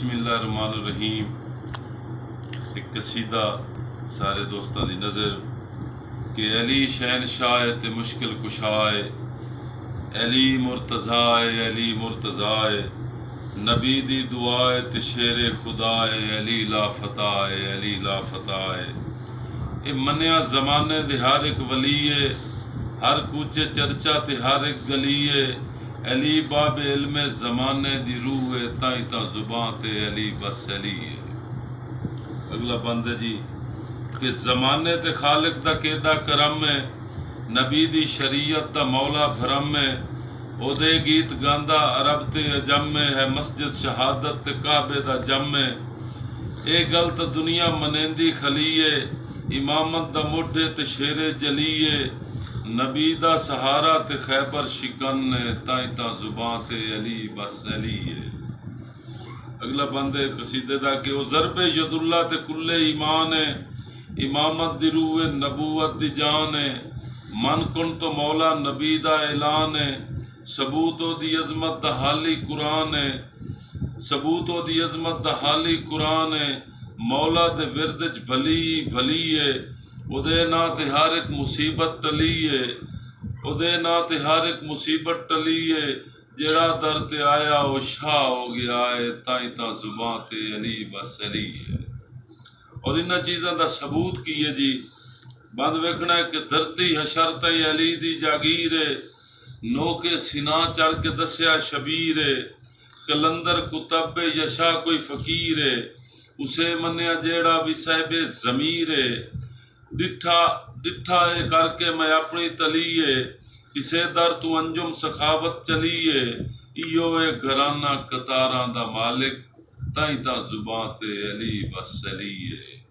बिस्मिल्लाहिर्रहमानिर्रहीम। एक कसीदा सारे दोस्तों की नज़र कि अली शहनशाह ते मुश्किल कुशाए, अली मुर्तज़ाए, अली मुर्तज़ाए, नबी दी दुआए ते शेरे खुदाए, अली लाफताए, अली लाफताए। ये मनिया ज़माने दे हर एक वलीए, हर कूचे चर्चा ते हर एक गलीए, अली बाब इल्मे ज़माने दी रूह है, ताई ता जुबान ते अली बस अली है। अगला बंद है जी कि ज़माने ते खालिक दा केडा करम है, नबी दी शरीयत दा मौला भरम है, ओदे गीत गांदा अरब ते अजम में है, मस्जिद शहादत ते काबे दा जम है। ए गल तो दुनिया मनेंदी खलीए, इमामत दा मुढे ते शेरे जलीए, नबी दा सहारा ते खैबर शिकन ने, ताई ता जुबान ते अली बस अली है। अगला बंद है कसीदे दा कि ओ ज़रबे यदुल्ला ते कुल्ले ईमान है, इमामत दी रूह है, नबूवत दी जान है, मन कुन तो मौला नबी दा ऐलान है, सबूतो दी अजमत दा हाली कुरान है, सबूतो दी अजमत दा हाली कुरान है, मौला दे विरद च भली भली है, उदे ना ते हर एक मुसीबत टली है, उदे ना ते हर एक मुसीबत टली है, जेड़ा दर ते आया वो शाह हो गया है, ताई ता जुबान ते अली बस अली है। और इन्हां चीज़ों का सबूत की है जी, बंद वेखना है कि धरती हशर ते अली दी जागीर है, नो के सिना चढ़ के दस्या शबीर है, कलंदर कुतब यशा कोई फकीर है, उसे मन्या जेड़ा भी साहिबे ज़मीर है, डिठा डिठा है करके मैं अपनी तलीए, इसे दर तू अंजुम सखावत चलीए, इयो ए घराना कतारां दा मालिक, ताई ता जुबान ते अली बस अली है।